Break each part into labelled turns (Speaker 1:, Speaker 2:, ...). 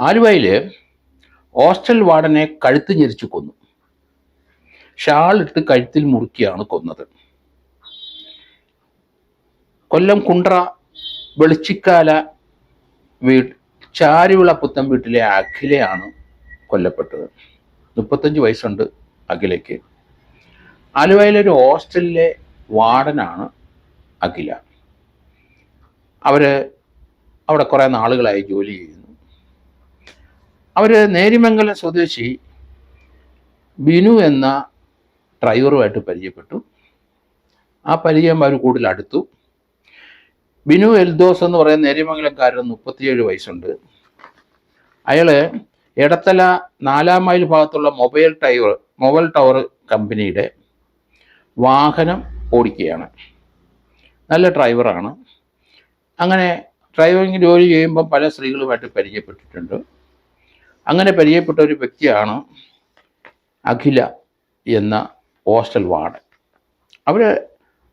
Speaker 1: ആലുവയിൽ ഹോസ്റ്റൽ വാർഡനെ കഴുത്ത് ഞെരിച്ചു കൊന്നു. ഷാളിട്ട് കഴുത്തിൽ മുറുക്കിയാണ് കൊന്നത്. കൊല്ലം കുണ്ട്ര വെളിച്ചിക്കാല ചാരുവിള പുത്തൻ വീട്ടിലെ അഖിലയാണ് കൊല്ലപ്പെട്ടത്. 35 വയസ്സുണ്ട് അഖിലയ്ക്ക്. ആലുവയിലെ ഒരു ഹോസ്റ്റലിലെ വാർഡനാണ് അഖില. അവിടെ കുറേ നാളുകളായി ജോലി ചെയ്യുന്നു. നേരിമംഗലം സ്വദേശി ബിനു എന്ന ഡ്രൈവറുമായിട്ട് പരിചയപ്പെട്ടു. ആ പരിചയം അവർ കൂടുതൽ അടുത്തു. ബിനു എൽദോസ് എന്ന് പറയുന്ന നേരിമംഗലംകാരൻ 37 വയസ്സുണ്ട്. അയാൾ എടത്തല 4 മൈൽ ഭാഗത്തുള്ള മൊബൈൽ ടവർ കമ്പനിയുടെ വാഹനം ഓടിക്കുകയാണ്. നല്ല ഡ്രൈവറാണ്. അങ്ങനെ ഡ്രൈവിംഗ് ജോലി ചെയ്യുമ്പം പല സ്ത്രീകളുമായിട്ട് പരിചയപ്പെട്ടിട്ടുണ്ട്. അങ്ങനെ പരിചയപ്പെട്ട ഒരു വ്യക്തിയാണ് അഖില എന്ന ഹോസ്റ്റൽ വാർഡൻ. അവർ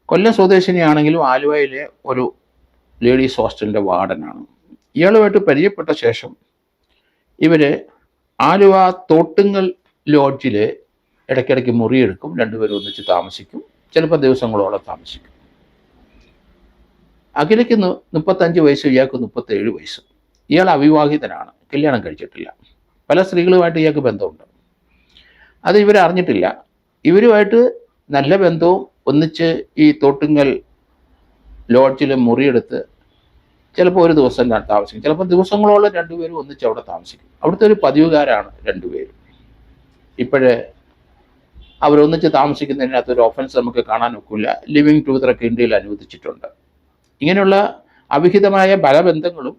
Speaker 1: കൊല്ലം സ്വദേശിനിയാണെങ്കിലും ആലുവയിലെ ഒരു ലേഡീസ് ഹോസ്റ്റലിൻ്റെ വാർഡനാണ്. ഇയാളുമായിട്ട് പരിചയപ്പെട്ട ശേഷം ഇവർ ആലുവ തോട്ടുങ്ങൽ ലോഡ്ജിൽ ഇടയ്ക്കിടയ്ക്ക് മുറിയെടുക്കും. രണ്ടുപേരും ഒന്നിച്ച് താമസിക്കും. ചിലപ്പോൾ ദിവസങ്ങളോളം താമസിക്കും. അഖിലയ്ക്ക് 35 വയസ്സ്, ഇയാൾക്ക് 37 വയസ്സ്. ഇയാൾ അവിവാഹിതനാണ്, കല്യാണം കഴിച്ചിട്ടില്ല. പല സ്ത്രീകളുമായിട്ട് ഇയാൾക്ക് ബന്ധമുണ്ട്. അത് ഇവരറിഞ്ഞിട്ടില്ല. ഇവരുമായിട്ട് നല്ല ബന്ധവും ഒന്നിച്ച് ഈ തോട്ടുങ്ങൽ ലോഡ്ജിൽ മുറിയെടുത്ത് ചിലപ്പോൾ ഒരു ദിവസം താമസിക്കും, ചിലപ്പോൾ ദിവസങ്ങളോളം രണ്ടുപേരും ഒന്നിച്ച് അവിടെ താമസിക്കും. അവിടുത്തെ ഒരു പതിവുകാരാണ് രണ്ടുപേരും. ഇപ്പോഴേ അവരൊന്നിച്ച് താമസിക്കുന്നതിനകത്തൊരു ഓഫൻസ് നമുക്ക് കാണാൻ ഒക്കില്ല. ലിവിങ് ടുഗദറൊക്കെ ഇന്ത്യയിൽ അനുവദിച്ചിട്ടുണ്ട്. ഇങ്ങനെയുള്ള അവിഹിതമായ പല ബന്ധങ്ങളും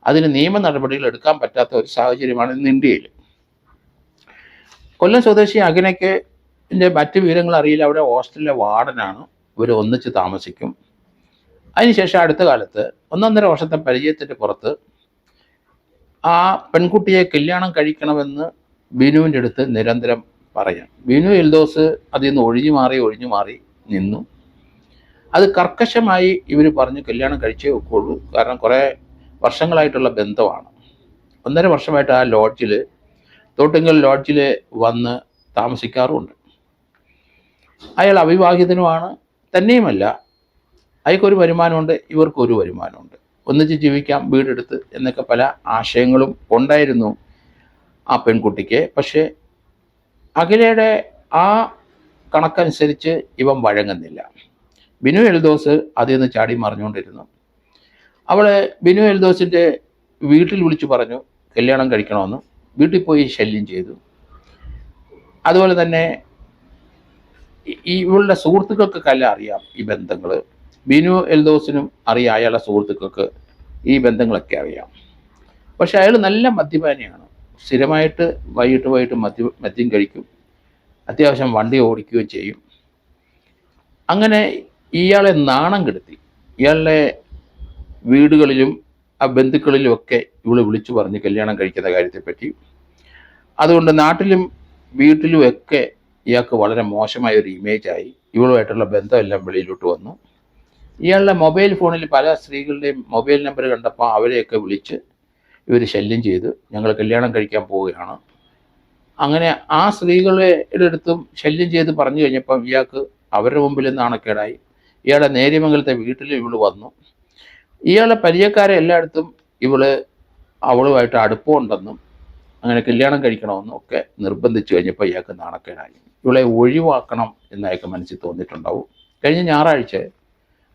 Speaker 1: അതിന് നിയമ നടപടികൾ എടുക്കാൻ പറ്റാത്ത ഒരു സാഹചര്യമാണ് ഇന്ന് ഇന്ത്യയിൽ. കൊല്ലം സ്വദേശി അഖിലയ്ക്ക് മറ്റ് വിവരങ്ങൾ അറിയില്ല. അവിടെ ഹോസ്റ്റലിലെ വാർഡനാണ്. ഇവർ ഒന്നിച്ച് താമസിക്കും. അതിനുശേഷം അടുത്ത കാലത്ത് 1.5 വർഷത്തെ പരിചയത്തിൻ്റെ പുറത്ത് ആ പെൺകുട്ടിയെ കല്യാണം കഴിക്കണമെന്ന് ബിനുവിൻ്റെ അടുത്ത് നിരന്തരം പറയാം. ബിനു എൽദോസ് അതിൽ നിന്ന് ഒഴിഞ്ഞു മാറി നിന്നു. അത് കർക്കശമായി ഇവർ പറഞ്ഞു കല്യാണം കഴിച്ചേ ഒക്കുള്ളൂ. കാരണം കുറേ വർഷങ്ങളായിട്ടുള്ള ബന്ധമാണ്. 1.5 വർഷമായിട്ട് ആ തോട്ടുങ്ങൽ ലോഡ്ജിൽ വന്ന് താമസിക്കാറുമുണ്ട്. അയാൾ അവിവാഹിതനുമാണ്. തന്നെയുമല്ല, അയാൾക്കൊരു വരുമാനമുണ്ട്, ഇവർക്കൊരു വരുമാനമുണ്ട്. ഒന്നിച്ച് ജീവിക്കാം, വീടെടുത്ത് എന്നൊക്കെ പല ആശയങ്ങളും ഉണ്ടായിരുന്നു ആ പെൺകുട്ടിക്ക്. പക്ഷേ അഖിലയുടെ ആ കണക്കനുസരിച്ച് ഇവൻ വഴങ്ങുന്നില്ല. ബിനു എൽദോസ് അതിൽ നിന്ന് ചാടി മറിഞ്ഞുകൊണ്ടിരുന്നു. ബിനു എൽദോസിൻ്റെ വീട്ടിൽ വിളിച്ചു പറഞ്ഞു കല്യാണം കഴിക്കണമെന്ന്. വീട്ടിൽ പോയി ശല്യം ചെയ്തു. അതുപോലെ തന്നെ ഇവളുടെ സുഹൃത്തുക്കൾക്കൊക്കെ അറിയാം ഈ ബന്ധങ്ങൾ. ബിനു എൽദോസിനും അറിയാം, അയാളുടെ സുഹൃത്തുക്കൾക്ക് ഈ ബന്ധങ്ങളൊക്കെ അറിയാം. പക്ഷെ അയാൾ നല്ല മദ്യപാനിയാണ്. സ്ഥിരമായിട്ട് വൈകിട്ട് മദ്യം കഴിക്കും. അത്യാവശ്യം വണ്ടി ഓടിക്കുകയും ചെയ്യും. അങ്ങനെ ഇയാളെ നാണം കെടുത്തി. ഇയാളുടെ വീടുകളിലും ആ ബന്ധുക്കളിലുമൊക്കെ ഇവള് വിളിച്ചു പറഞ്ഞ് കല്യാണം കഴിക്കുന്ന കാര്യത്തെപ്പറ്റി. അതുകൊണ്ട് നാട്ടിലും വീട്ടിലുമൊക്കെ ഇയാൾക്ക് വളരെ മോശമായ ഒരു ഇമേജായി. ഇവളുമായിട്ടുള്ള ബന്ധമെല്ലാം വെളിയിലോട്ട് വന്നു. ഇയാളുടെ മൊബൈൽ ഫോണിൽ പല സ്ത്രീകളുടെയും മൊബൈൽ നമ്പർ കണ്ടപ്പോൾ അവരെയൊക്കെ വിളിച്ച് ഇവർ ശല്യം ചെയ്ത് ഞങ്ങൾ കല്യാണം കഴിക്കാൻ പോവുകയാണ്. അങ്ങനെ ആ സ്ത്രീകളുടെ അടുത്തും ശല്യം ചെയ്ത് പറഞ്ഞു കഴിഞ്ഞപ്പം ഇയാൾക്ക് അവരുടെ മുമ്പിൽ നാണക്കേടായി. ഇയാളുടെ നേര്യമംഗലത്തെ വീട്ടിൽ ഇവള് വന്നു. ഇയാളുടെ പരിചയക്കാരെ എല്ലായിടത്തും അവളുമായിട്ട് അടുപ്പമുണ്ടെന്നും അങ്ങനെ കല്യാണം കഴിക്കണമെന്നും ഒക്കെ നിർബന്ധിച്ചു കഴിഞ്ഞപ്പോൾ ഇയാൾക്ക് നാണക്കേടായി. ഇവളെ ഒഴിവാക്കണം എന്ന് അയാൾക്ക് മനസ്സിൽ തോന്നിയിട്ടുണ്ടാവും. കഴിഞ്ഞ ഞായറാഴ്ച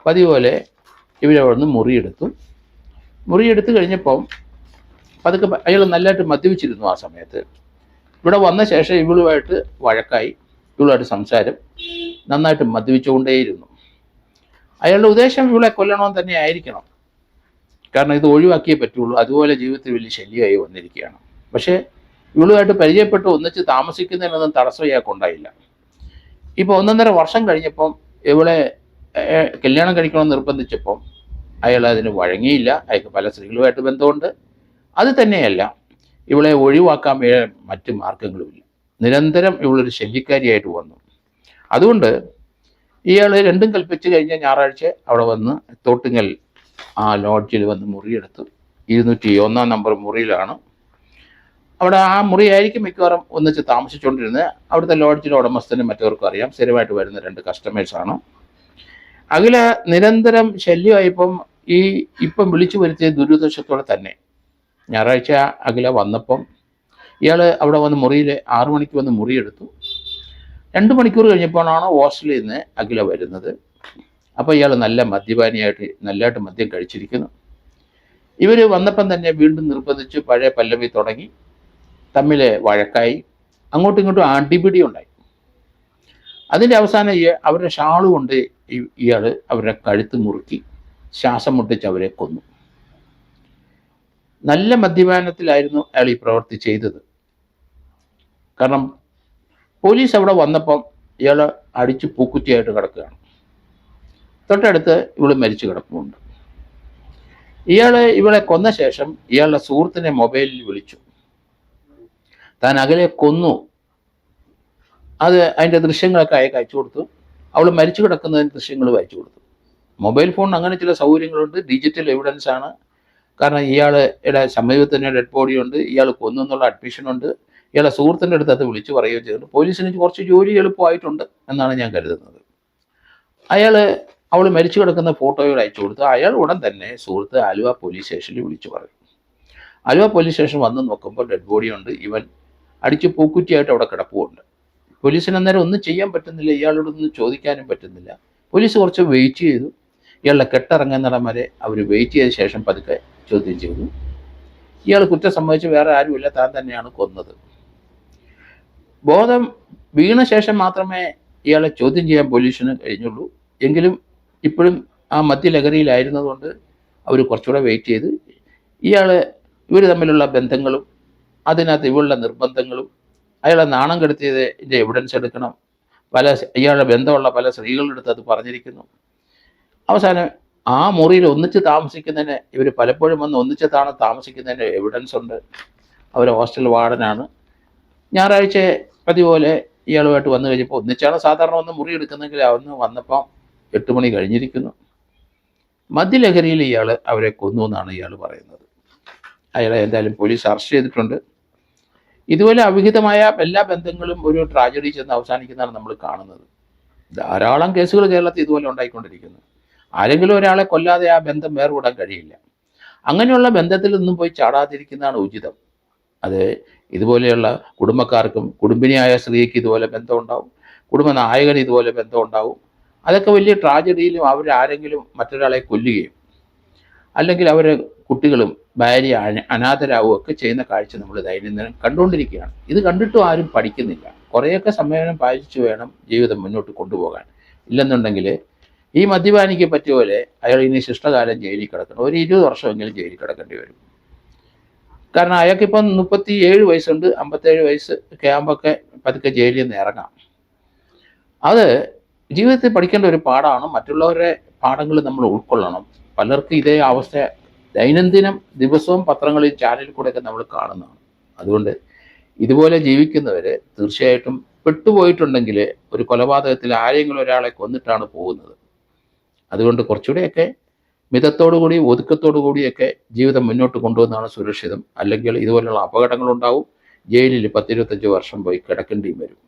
Speaker 1: പതിവ് പോലെ ഇവരവിടെ നിന്ന് മുറിയെടുത്ത് കഴിഞ്ഞപ്പം പതുക്കെ അയാൾ നല്ലതായിട്ട് മദ്യപിച്ചിരുന്നു. ആ സമയത്ത് ഇവിടെ വന്ന ശേഷം ഇവളുമായിട്ട് വഴക്കായി. ഇവളുമായിട്ട് സംസാരം നന്നായിട്ട് മദ്യപിച്ചുകൊണ്ടേയിരുന്നു. അയാളുടെ ഉദ്ദേശം ഇവളെ കൊല്ലണമെന്ന് തന്നെ ആയിരിക്കണം. കാരണം ഇത് ഒഴിവാക്കിയേ പറ്റുള്ളൂ. അതുപോലെ ജീവിതത്തിൽ വലിയ ശല്യമായി വന്നിരിക്കുകയാണ്. പക്ഷേ ഇവളുമായിട്ട് പരിചയപ്പെട്ട് ഒന്നിച്ച് താമസിക്കുന്നതിനൊന്നും തടസ്സം ഇയാൾക്കുണ്ടായില്ല. ഇപ്പോൾ 1.5 വർഷം കഴിഞ്ഞപ്പം ഇവളെ കല്യാണം കഴിക്കണമെന്ന് നിർബന്ധിച്ചപ്പം അയാൾ അതിന് വഴങ്ങിയില്ല. അയാൾക്ക് പല സ്ത്രീകളുമായിട്ട് ബന്ധമുണ്ട്. അത് തന്നെയല്ല, ഇവളെ ഒഴിവാക്കാൻ മറ്റ് മാർഗങ്ങളുമില്ല. നിരന്തരം ഇവളൊരു ശല്യക്കാരിയായിട്ട് വന്നു. അതുകൊണ്ട് ഇയാൾ രണ്ടും കൽപ്പിച്ച് കഴിഞ്ഞ ഞായറാഴ്ച അവിടെ വന്ന് തോട്ടുങ്ങൽ ആ ലോഡ്ജിൽ വന്ന് മുറിയെടുത്തു. 201 നമ്പർ മുറിയിലാണ് അവിടെ ആ മുറിയായിരിക്കും മിക്കവാറും ഒന്നിച്ച് താമസിച്ചുകൊണ്ടിരുന്നത്. അവിടുത്തെ ലോഡ്ജിലെ ഉടമസ്ഥനും മറ്റവർക്കും അറിയാം, സ്ഥിരമായിട്ട് വരുന്ന 2 കസ്റ്റമേഴ്സാണ്. അഖില നിരന്തരം ശല്യമായപ്പം ഇപ്പം വിളിച്ചു വരുത്തിയ ദുരുദ്ദേശത്തോടെ തന്നെ ഞായറാഴ്ച അഖില വന്നപ്പം ഇയാൾ അവിടെ വന്ന് മുറിയിൽ 6 മണിക്ക് വന്ന് മുറിയെടുത്തു. 2 മണിക്കൂർ കഴിഞ്ഞപ്പോഴാണ് ഹോസ്റ്റലിൽ നിന്ന് അഖില വരുന്നത്. അപ്പോൾ ഇയാൾ നല്ല മദ്യപാനിയായിട്ട് നല്ലതായിട്ട് മദ്യം കഴിച്ചിരിക്കുന്നു. ഇവർ വന്നപ്പം തന്നെ വീണ്ടും നിർബന്ധിച്ച് പഴയ പല്ലവി തുടങ്ങി, തമ്മിൽ വഴക്കായി, അങ്ങോട്ടും ഇങ്ങോട്ടും അടിപിടി ഉണ്ടായി. അതിൻ്റെ അവസാനം അവരുടെ ഷാള് കൊണ്ട് ഇയാൾ അവരുടെ കഴുത്ത് മുറുക്കി ശ്വാസം മുട്ടിച്ച് അവരെ കൊന്നു. നല്ല മദ്യപാനത്തിലായിരുന്നു അയാൾ ഈ പ്രവൃത്തി ചെയ്തത്. കാരണം പോലീസ് അവിടെ വന്നപ്പം ഇയാൾ അടിച്ച് പൂക്കുറ്റിയായിട്ട് കിടക്കുകയാണ്. തൊട്ടടുത്ത് ഇവൾ മരിച്ചു കിടപ്പുണ്ട്. ഇവളെ കൊന്ന ശേഷം ഇയാളുടെ സുഹൃത്തിനെ മൊബൈലിൽ വിളിച്ചു. താൻ അകലെ കൊന്നു, അതിൻ്റെ ദൃശ്യങ്ങളൊക്കെ അയക്ക് അയച്ചു കൊടുത്തു. അവൾ മരിച്ചു കിടക്കുന്നതിന് ദൃശ്യങ്ങൾ അയച്ചു കൊടുത്തു. മൊബൈൽ ഫോൺ അങ്ങനെ ചില സൗകര്യങ്ങളുണ്ട്, ഡിജിറ്റൽ എവിഡൻസ് ആണ്. കാരണം ഇയാളുടെ സമീപത്തിന് ഡെഡ് ബോഡി ഉണ്ട്, ഇയാൾ കൊന്നു എന്നുള്ള അഡ്മിഷനുണ്ട്. ഇയാളുടെ സുഹൃത്തിൻ്റെ അടുത്ത് അത് വിളിച്ചു പറയുകയും ചെയ്തിട്ടുണ്ട്. പോലീസിന് കുറച്ച് ജോലി എളുപ്പമായിട്ടുണ്ട് എന്നാണ് ഞാൻ കരുതുന്നത്. അവൾ മരിച്ചു കിടക്കുന്ന ഫോട്ടോകൾ അയച്ചു കൊടുത്തു. അയാൾ ഉടൻ തന്നെ സുഹൃത്ത് ആലുവ പോലീസ് സ്റ്റേഷനിൽ വിളിച്ചു പറയും. ആലുവ പോലീസ് സ്റ്റേഷൻ വന്ന് നോക്കുമ്പോൾ ഡെഡ് ബോഡി ഉണ്ട്, ഇവൻ അടിച്ച് പൂക്കുറ്റിയായിട്ട് അവിടെ കിടപ്പുണ്ട്. പോലീസിന് അന്നേരം ഒന്നും ചെയ്യാൻ പറ്റുന്നില്ല, ഇയാളോടൊന്നും ചോദിക്കാനും പറ്റുന്നില്ല. പോലീസ് കുറച്ച് വെയിറ്റ് ചെയ്തു. ഇയാളുടെ കെട്ടിറങ്ങുന്നിടം വരെ അവർ വെയിറ്റ് ചെയ്ത ശേഷം പതുക്കെ ചോദ്യം ചെയ്തു. ഇയാൾ കുറ്റം സംബന്ധിച്ച് വേറെ ആരുമില്ല, താൻ തന്നെയാണ് കൊന്നത്. ബോധം വീണ ശേഷം മാത്രമേ ഇയാളെ ചോദ്യം ചെയ്യാൻ പോലീസിന് കഴിഞ്ഞുള്ളൂ. എങ്കിലും ഇപ്പോഴും ആ മദ്യലഹരിയിലായിരുന്നതുകൊണ്ട് അവർ കുറച്ചുകൂടെ വെയിറ്റ് ചെയ്ത് ഇവർ തമ്മിലുള്ള ബന്ധങ്ങളും അതിനകത്ത് ഇവളുടെ നിർബന്ധങ്ങളും അയാളെ നാണം കെടുത്തിയതിൻ്റെ എവിഡൻസ് എടുക്കണം. ഇയാളുടെ ബന്ധമുള്ള പല സ്ത്രീകളുടെ അടുത്ത് അത് പറഞ്ഞിരിക്കുന്നു. അവസാനം ആ മുറിയിൽ ഒന്നിച്ച് താമസിക്കുന്നതിന് ഇവർ പലപ്പോഴും വന്ന് ഒന്നിച്ച് താമസിക്കുന്നതിൻ്റെ എവിഡൻസ് ഉണ്ട്. അവർ ഹോസ്റ്റൽ വാർഡനാണ്. ഞായറാഴ്ച പതിപോലെ ഇയാളുമായിട്ട് വന്നു കഴിഞ്ഞപ്പോൾ ഒന്നിച്ചാണ് സാധാരണ ഒന്ന് മുറി എടുക്കുന്നെങ്കിൽ അന്ന് വന്നപ്പം 8 മണി കഴിഞ്ഞിരിക്കുന്നു. മദ്യലഹരിയിൽ അവരെ കൊന്നു എന്നാണ് ഇയാൾ പറയുന്നത്. അയാളെ എന്തായാലും പോലീസ് അറസ്റ്റ് ചെയ്തിട്ടുണ്ട്. ഇതുപോലെ അവിഹിതമായ എല്ലാ ബന്ധങ്ങളും ഒരു ട്രാജഡി ചെന്ന് അവസാനിക്കുന്നതാണ് നമ്മൾ കാണുന്നത്. ധാരാളം കേസുകൾ കേരളത്തിൽ ഇതുപോലെ ഉണ്ടായിക്കൊണ്ടിരിക്കുന്നു. ആരെങ്കിലും ഒരാളെ കൊല്ലാതെ ആ ബന്ധം വേർപെടാൻ കഴിയില്ല. അങ്ങനെയുള്ള ബന്ധത്തിൽ നിന്നും പോയി ചാടാതിരിക്കുന്നതാണ് ഉചിതം. അത് ഇതുപോലെയുള്ള കുടുംബക്കാർക്കും കുടുംബിനിയായ സ്ത്രീക്ക് ഇതുപോലെ ബന്ധമുണ്ടാവും, കുടുംബനായകന് ഇതുപോലെ ബന്ധമുണ്ടാവും. അതൊക്കെ വലിയ ട്രാജഡിയിലും അവരാരെങ്കിലും മറ്റൊരാളെ കൊല്ലുകയും അല്ലെങ്കിൽ അവരെ കുട്ടികളും ഭാര്യ അനാഥരാവുകയൊക്കെ ചെയ്യുന്ന കാഴ്ച നമ്മൾ ദൈനംദിനം കണ്ടുകൊണ്ടിരിക്കുകയാണ്. ഇത് കണ്ടിട്ടും ആരും പഠിക്കുന്നില്ല. കുറേയൊക്കെ സംയമനം പാലിച്ചു വേണം ജീവിതം മുന്നോട്ട് കൊണ്ടുപോകാൻ. ഇല്ലെന്നുണ്ടെങ്കിൽ ഈ മദ്യപാനിക്ക് പറ്റിയ പോലെ അയാൾ ഇനി ശിഷ്ടകാലം ജയിലിൽ കിടക്കണം. ഒരു 20 വർഷമെങ്കിലും ജയിലിൽ കിടക്കേണ്ടി വരും. കാരണം അയാൾക്കിപ്പം 37 വയസ്സുണ്ട്. 57 വയസ്സ് ഒക്കെ ആകുമ്പോഴൊക്കെ പതുക്കെ ജയിലിൽ നിന്ന് ഇറങ്ങാം. അത് ജീവിതത്തിൽ പഠിക്കേണ്ട ഒരു പാഠമാണ്. മറ്റുള്ളവരുടെ പാഠങ്ങൾ നമ്മൾ ഉൾക്കൊള്ളണം. പലർക്കും ഇതേ അവസ്ഥ ദൈനംദിനം ദിവസവും പത്രങ്ങളിൽ ചാനലിൽ കൂടെയൊക്കെ നമ്മൾ കാണുന്നതാണ്. അതുകൊണ്ട് ഇതുപോലെ ജീവിക്കുന്നവർ തീർച്ചയായിട്ടും പെട്ടുപോയിട്ടുണ്ടെങ്കിൽ ഒരു കൊലപാതകത്തിൽ ആരെങ്കിലും ഒരാളെ കൊന്നിട്ടാണ് പോകുന്നത്. അതുകൊണ്ട് കുറച്ചുകൂടെയൊക്കെ മിതത്തോടുകൂടി ഒതുക്കത്തോടു കൂടിയൊക്കെ ജീവിതം മുന്നോട്ട് കൊണ്ടുവന്നാണ് സുരക്ഷിതം. അല്ലെങ്കിൽ ഇതുപോലുള്ള അപകടങ്ങളുണ്ടാവും. ജയിലിൽ 10-25 വർഷം പോയി കിടക്കേണ്ടിയും വരും.